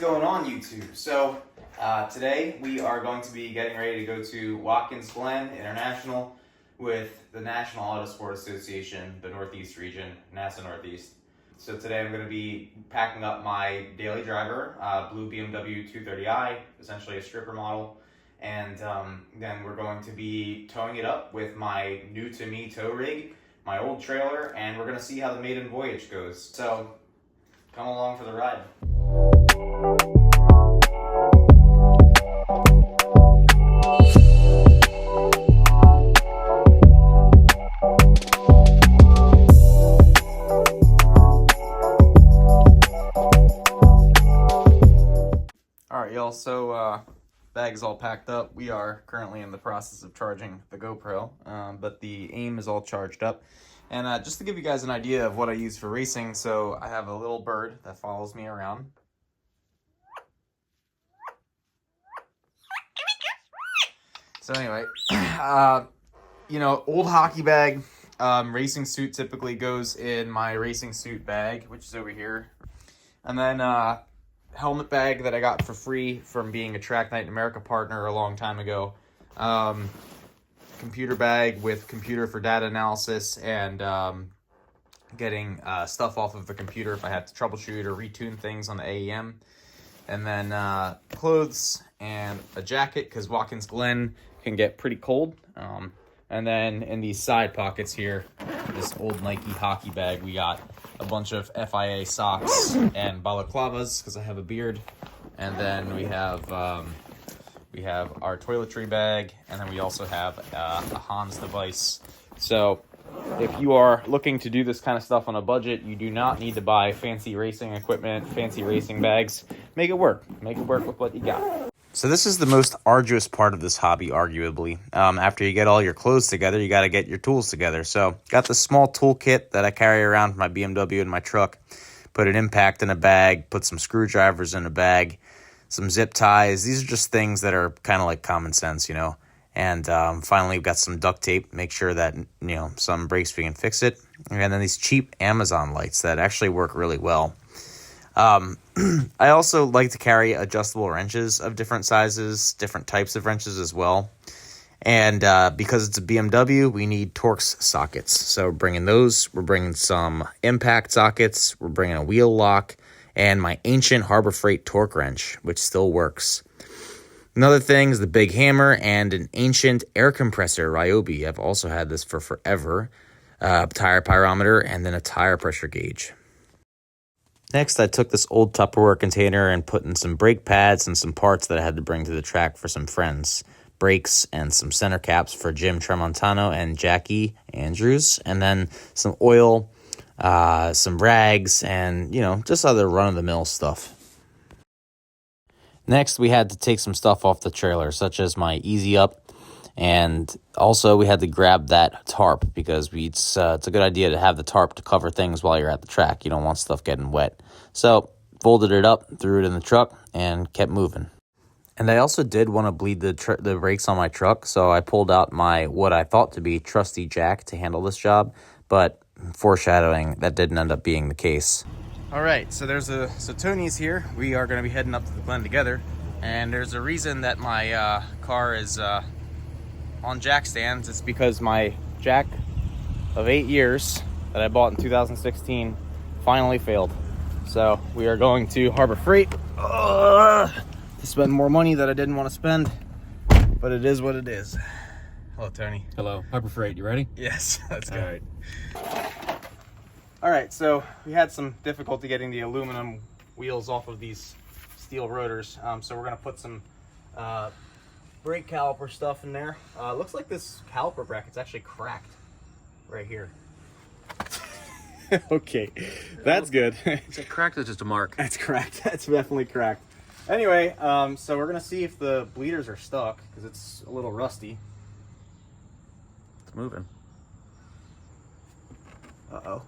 going on, YouTube? So today we are going to be getting ready to go to Watkins Glen International with the National Auto Sport Association, the Northeast region, NASA Northeast. So today I'm going to be packing up my daily driver, blue BMW 230i, essentially a stripper model, and then we're going to be towing it up with my new-to-me tow rig, my old trailer, and we're going to see how the maiden voyage goes. So come along for the ride. Alright, y'all, so bag is all packed up. We are currently in the process of charging the GoPro, but the AIM is all charged up. And just to give you guys an idea of what I use for racing, so I have a little bird that follows me around. So anyway, you know, old hockey bag, racing suit typically goes in my racing suit bag, which is over here. And then helmet bag that I got for free from being a Track Night in America partner a long time ago. Computer bag with computer for data analysis and getting stuff off of the computer if I have to troubleshoot or retune things on the AEM. And then clothes and a jacket because Watkins Glen can get pretty cold. And then in these side pockets here, this old Nike hockey bag, we got a bunch of FIA socks and balaclavas because I have a beard. And then we have our toiletry bag, and then we also have a Hans device. So if you are looking to do this kind of stuff on a budget, you do not need to buy fancy racing equipment, fancy racing bags. Make it work. Make it work with what you got. So this is the most arduous part of this hobby, arguably. After you get all your clothes together, you got to get your tools together. So got this small toolkit that I carry around for my BMW in my truck. Put an impact in a bag, put some screwdrivers in a bag, some zip ties. These are just things that are kind of like common sense, you know. And finally, we've got some duct tape. Make sure that, you know, something breaks, we can fix it. And then these cheap Amazon lights that actually work really well. I also like to carry adjustable wrenches of different sizes, different types of wrenches as well. And because it's a BMW, we need Torx sockets. So we're bringing those. We're bringing some impact sockets. We're bringing a wheel lock and my ancient Harbor Freight torque wrench, which still works. Another thing is the big hammer and an ancient air compressor, Ryobi. I've also had this for forever. Tire pyrometer and then a tire pressure gauge. Next, I took this old Tupperware container and put in some brake pads and some parts that I had to bring to the track for some friends. Brakes and some center caps for Jim Tramontano and Jackie Andrews. And then some oil, some rags, and, you know, just other run-of-the-mill stuff. Next, we had to take some stuff off the trailer, such as my Easy Up. And also, we had to grab that tarp because it's a good idea to have the tarp to cover things while you're at the track. You don't want stuff getting wet. So, folded it up, threw it in the truck, and kept moving. And I also did want to bleed the brakes on my truck, so I pulled out my what I thought to be trusty jack to handle this job, but foreshadowing, that didn't end up being the case. All right, so Tony's here. We are going to be heading up to the Glen together, and there's a reason that my car is on jack stands. It's because my jack of 8 years that I bought in 2016 finally failed. So we are going to Harbor Freight to spend more money that I didn't want to spend, but it is what it is. Hello, Tony. Hello, Harbor Freight. You ready? Yes, let's go. All right, so we had some difficulty getting the aluminum wheels off of these steel rotors, so we're gonna put some brake caliper stuff in there. Looks like this caliper bracket's actually cracked right here. Okay, that's good. Is it cracked or just a mark? That's cracked. That's definitely cracked. Anyway, so we're gonna see if the bleeders are stuck because it's a little rusty. It's moving. Uh-oh.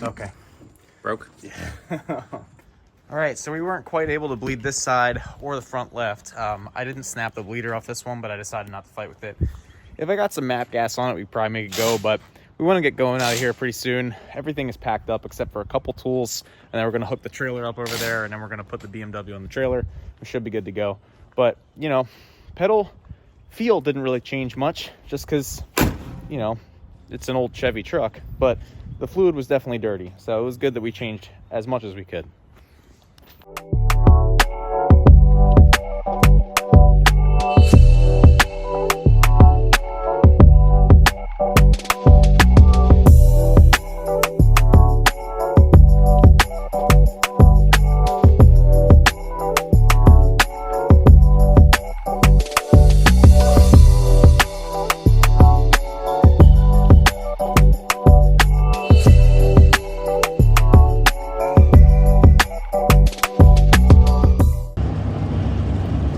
Okay. Broke? Yeah. All right, so we weren't quite able to bleed this side or the front left. I didn't snap the bleeder off this one, but I decided not to fight with it. If I got some MAP gas on it, we'd probably make it go, but we want to get going out of here pretty soon. Everything is packed up except for a couple tools, and then we're going to hook the trailer up over there, and then we're going to put the BMW on the trailer. We should be good to go. But, you know, pedal feel didn't really change much just because, you know, it's an old Chevy truck, but the fluid was definitely dirty. So it was good that we changed as much as we could.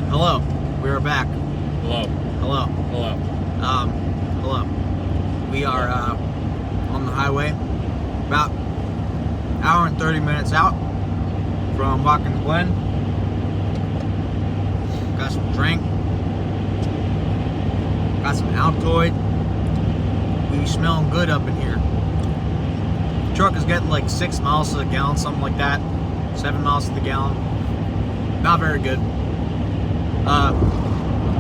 Hello, we are back. Hello. Hello. Hello. Hello. We are on the highway, about an hour and 30 minutes out from Watkins Glen. Got some drink. Got some Altoid. We smelling good up in here. The truck is getting like 6 miles to the gallon, something like that. 7 miles to the gallon. Not very good.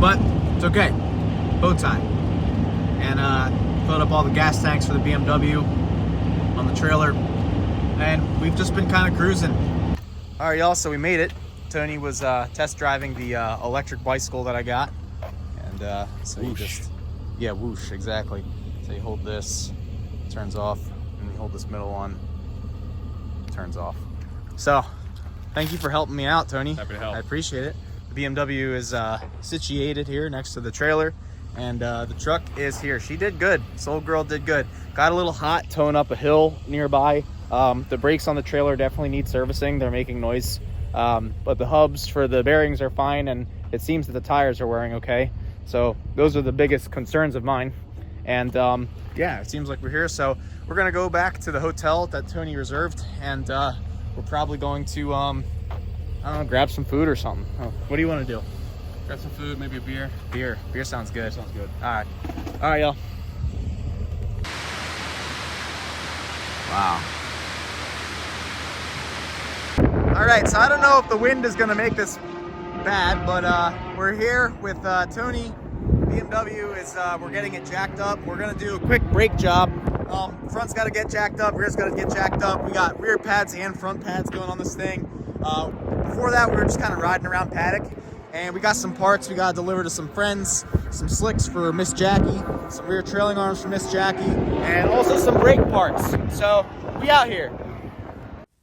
But it's okay. Bow tie. And filled up all the gas tanks for the BMW on the trailer. And we've just been kind of cruising. All right, y'all, so we made it. Tony was test driving the electric bicycle that I got. And so you just, yeah, whoosh, exactly. So you hold this, turns off, and you hold this middle one, turns off. So, thank you for helping me out, Tony. Happy to help. I appreciate it. The BMW is situated here next to the trailer, and the truck is here. She did good. This old girl did good. Got a little hot towing up a hill nearby. The brakes on the trailer definitely need servicing. They're making noise. But the hubs for the bearings are fine, and it seems that the tires are wearing okay. So those are the biggest concerns of mine. And yeah, it seems like we're here. So we're gonna go back to the hotel that Tony reserved, and we're probably going to I don't know, grab some food or something. What do you want to do? Grab some food, maybe a beer. Beer sounds good. Sounds good. All right, y'all. Wow. All right, so I don't know if the wind is gonna make this bad, but we're here with Tony. BMW is, we're getting it jacked up. We're gonna do a quick brake job. Front's gotta get jacked up, rear's gotta get jacked up. We got rear pads and front pads going on this thing. Before that, we were just kind of riding around paddock, and we got some parts we got to deliver to some friends, some slicks for Miss Jackie, some rear trailing arms for Miss Jackie, and also some brake parts. So we out here.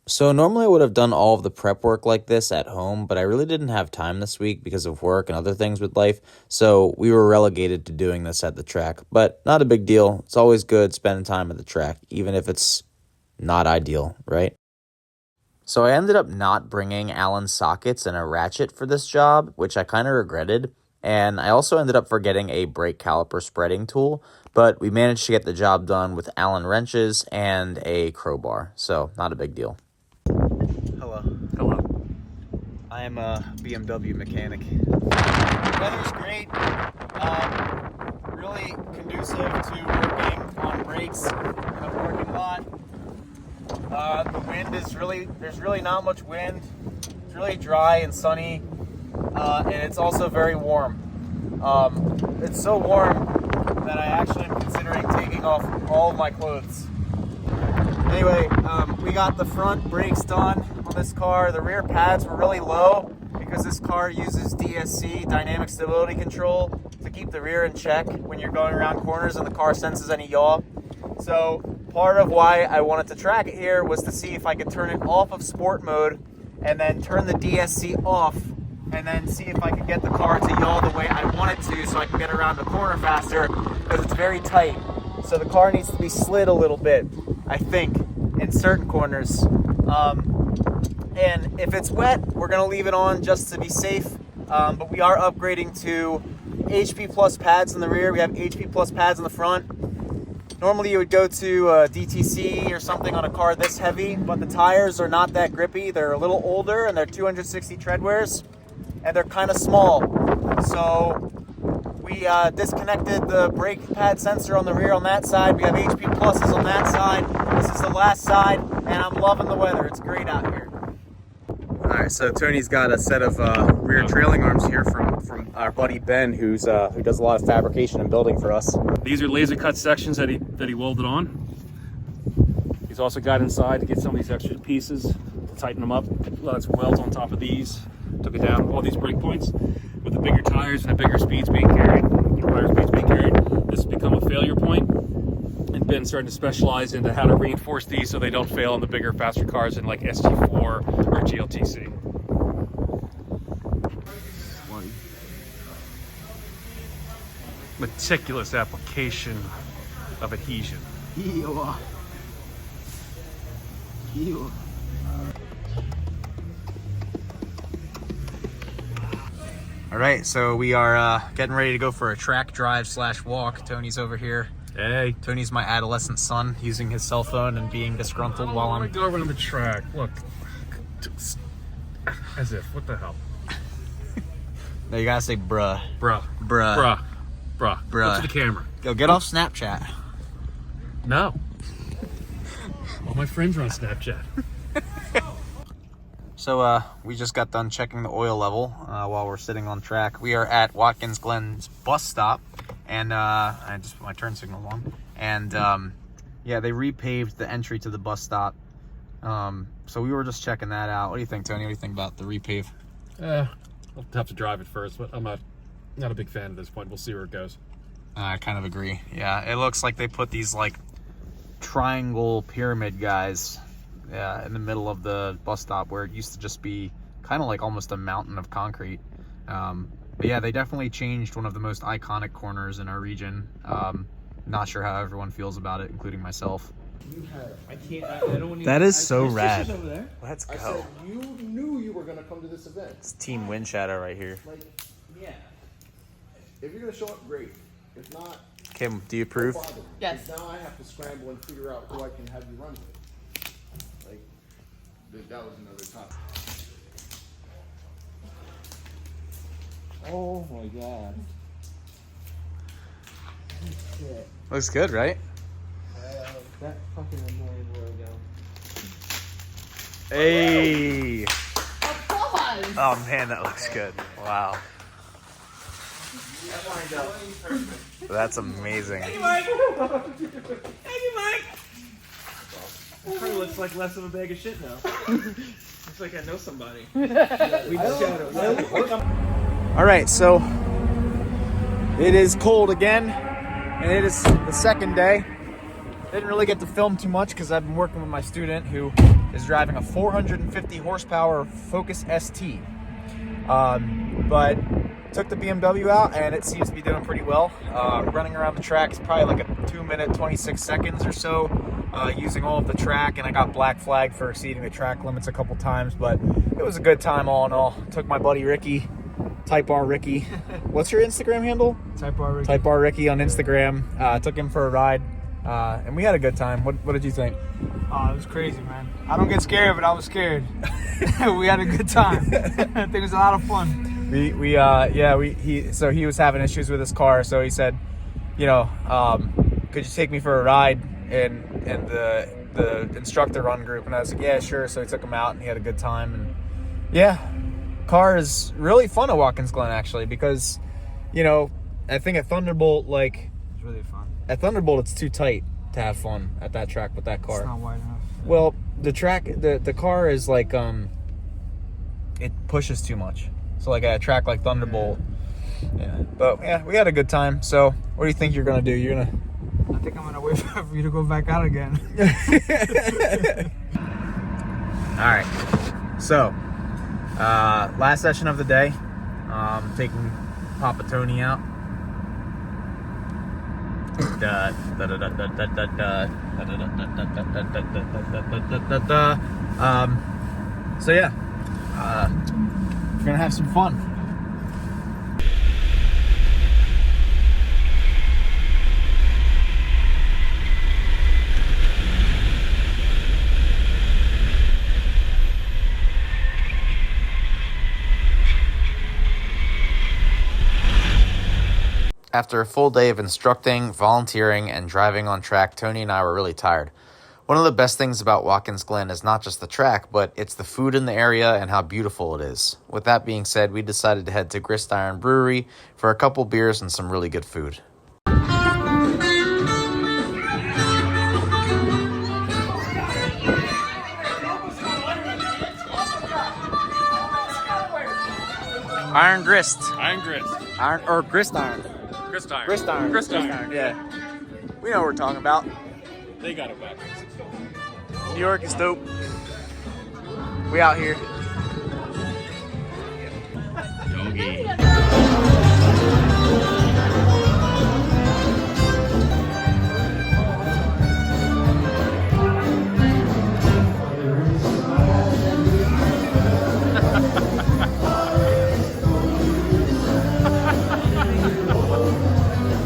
So normally I would have done all of the prep work like this at home, but I really didn't have time this week because of work and other things with life, so we were relegated to doing this at the track. But not a big deal. It's always good spending time at the track, even if it's not ideal, right? So I ended up not bringing Allen sockets and a ratchet for this job, which I kind of regretted. And I also ended up forgetting a brake caliper spreading tool, but we managed to get the job done with Allen wrenches and a crowbar, so not a big deal. Hello. Hello. I am a BMW mechanic. Weather's great. Really conducive to working on brakes in a parking lot. The wind is there's really not much wind. It's really dry and sunny, and it's also very warm. It's so warm that I actually am considering taking off all of my clothes. Anyway, we got the front brakes done on this car. The rear pads were really low because this car uses DSC, dynamic stability control, to keep the rear in check when you're going around corners and the car senses any yaw. So part of why I wanted to track it here was to see if I could turn it off of sport mode and then turn the DSC off and then see if I could get the car to yaw the way I want it to so I can get around the corner faster, because it's very tight. So the car needs to be slid a little bit, I think, in certain corners. And if it's wet, we're gonna leave it on just to be safe. But we are upgrading to HP Plus pads in the rear. We have HP Plus pads in the front. Normally you would go to DTC or something on a car this heavy, but the tires are not that grippy. They're a little older and they're 260 tread wears, and they're kind of small. So We disconnected the brake pad sensor on the rear on that side. We have HP pluses on that side. This is the last side, and I'm loving the weather. It's great out here. All right, so Tony's got a set of rear trailing arms here from our buddy Ben, who does a lot of fabrication and building for us. These are laser cut sections that he welded on. He's also got inside to get some of these extra pieces to tighten them up. Lots of welds on top of these. Took it down all these break points with the bigger tires and the bigger speeds being carried. This has become a failure point, and Ben's starting to specialize into how to reinforce these so they don't fail on the bigger, faster cars in like SG4 or GLTC. Meticulous application of adhesion. All right, so we are getting ready to go for a track drive / walk. Tony's over here. Hey. Tony's my adolescent son, using his cell phone and being disgruntled while I'm... Go over on the track. Look. As if. What the hell? No, you gotta say bruh. Bruh. Bruh. Bruh. Bruh. Look to the camera. Go get off Snapchat. No. All my friends are on Snapchat. So we just got done checking the oil level while we're sitting on track. We are at Watkins Glen's bus stop, and I just put my turn signal on. And yeah, they repaved the entry to the bus stop. So we were just checking that out. What do you think, Tony? What do you think about the repave? I'll have to drive it first, but I'm not a big fan at this point. We'll see where it goes. I kind of agree. Yeah, it looks like they put these like triangle pyramid guys in the middle of the bus stop where it used to just be kind of like almost a mountain of concrete. But yeah, they definitely changed one of the most iconic corners in our region. Not sure how everyone feels about it, including myself. I don't want That is so rad. Over there. Let's go. I said, you knew you were going to come to this event. It's Team Wind Shadow right here. Like, Yeah. if you're going to show up, great. If not, Kim, do you approve? no problem. Yes. Now I have to scramble and figure out who I can have you run with. Like, that was another topic. Oh my god. Shit. Looks good, right? That fucking annoying logo. Hey! Applause! Oh man, that looks good. Wow. That's amazing. Mike! Thank you, Mike! It probably looks like less of a bag of shit now. Looks like I know somebody. We just shadow. All right, so it is cold again, and it is the second day. Didn't really get to film too much because I've been working with my student who is driving a 450 horsepower Focus ST. But took the BMW out and it seems to be doing pretty well. Running around the track is probably like a 2-minute, 26 seconds or so, using all of the track, and I got black flagged for exceeding the track limits a couple times, but it was a good time all in all. Took my buddy Ricky, Type R Ricky. What's your Instagram handle? Type R Ricky. Type R Ricky on Instagram. Took him for a ride. And we had a good time. What did you think? Oh, it was crazy, man. I don't get scared, but I was scared. We had a good time. I think it was a lot of fun. He was having issues with his car, so he said, you know, could you take me for a ride in the instructor run group? And I was like, yeah, sure. So he took him out and he had a good time. And yeah, car is really fun at Watkins Glen actually, because, you know, I think at Thunderbolt, like, It's really fun. at Thunderbolt, it's too tight to have fun at that track with that car. It's not wide enough. Well, the car is like, it pushes too much. So like at a track like Thunderbolt, yeah. But yeah, we had a good time. So what do you think you're gonna do? You're gonna? I think I'm gonna wait for you to go back out again. All right. So, last session of the day, taking Papa Tony out. So yeah, we're gonna have some fun. After a full day of instructing, volunteering, and driving on track, Tony and I were really tired. One of the best things about Watkins Glen is not just the track, but it's the food in the area and how beautiful it is. With that being said, we decided to head to Grist Iron Brewery for a couple beers and some really good food. Iron Grist. Iron Grist. Iron or Grist Iron. Grist Iron. Grist Iron. Grist Iron. Yeah. We know what we're talking about. They got it backwards. New York is dope. We out here. Yogi.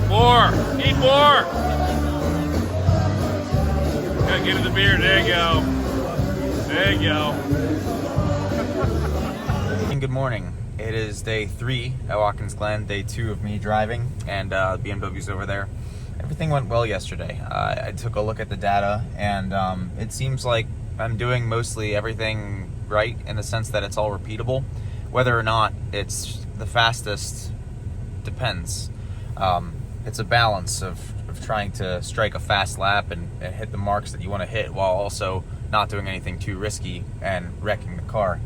More! Eat more! Gotta get in the beer. There you go. There you go. Good morning. It is day 3 at Watkins Glen, day 2 of me driving, and BMW's over there. Everything went well yesterday. I took a look at the data, and it seems like I'm doing mostly everything right in the sense that it's all repeatable. Whether or not it's the fastest depends. It's a balance of trying to strike a fast lap and hit the marks that you want to hit while also not doing anything too risky and wrecking the car.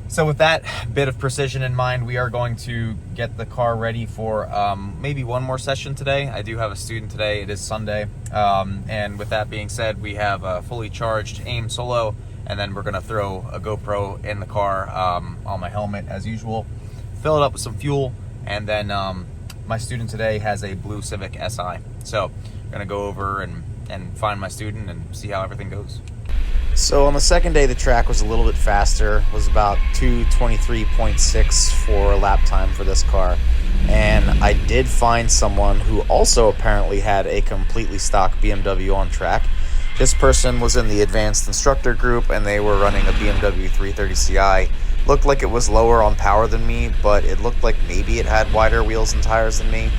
So with that bit of precision in mind, we are going to get the car ready for maybe one more session today. I do have a student today. It is Sunday. And with that being said, we have a fully charged AIM Solo, and then we're going to throw a GoPro in the car on my helmet as usual, fill it up with some fuel, and then my student today has a blue Civic SI. So I'm going to go over and find my student and see how everything goes. So on the second day, the track was a little bit faster, was about 2:23.6 for lap time for this car. And I did find someone who also apparently had a completely stock BMW on track. This person was in the advanced instructor group, and they were running a BMW 330 Ci. Looked like it was lower on power than me, but it looked like maybe it had wider wheels and tires than me.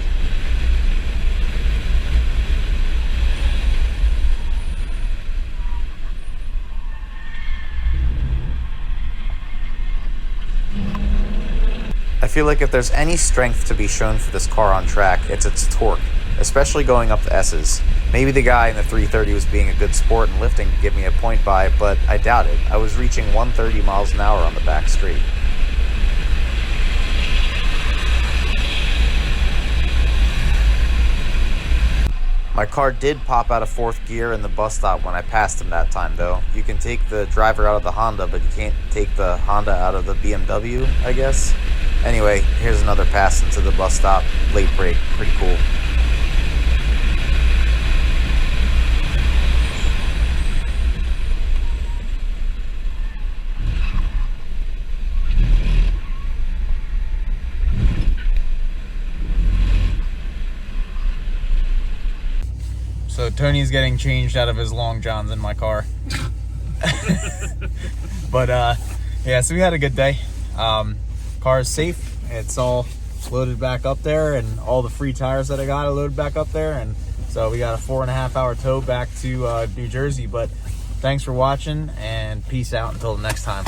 I feel like if there's any strength to be shown for this car on track, it's its torque, especially going up the S's. Maybe the guy in the 330 was being a good sport and lifting to give me a point by, but I doubt it. I was reaching 130 miles an hour on the back straight. My car did pop out of 4th gear in the bus stop when I passed him that time, though. You can take the driver out of the Honda, but you can't take the Honda out of the BMW, I guess. Anyway, here's another pass into the bus stop. Late break. Pretty cool. So Tony's getting changed out of his long johns in my car. But yeah, so we had a good day. Car is safe. It's all loaded back up there, and all the free tires that I got are loaded back up there. And so we got a 4.5 hour tow back to New Jersey. But thanks for watching, and peace out until the next time.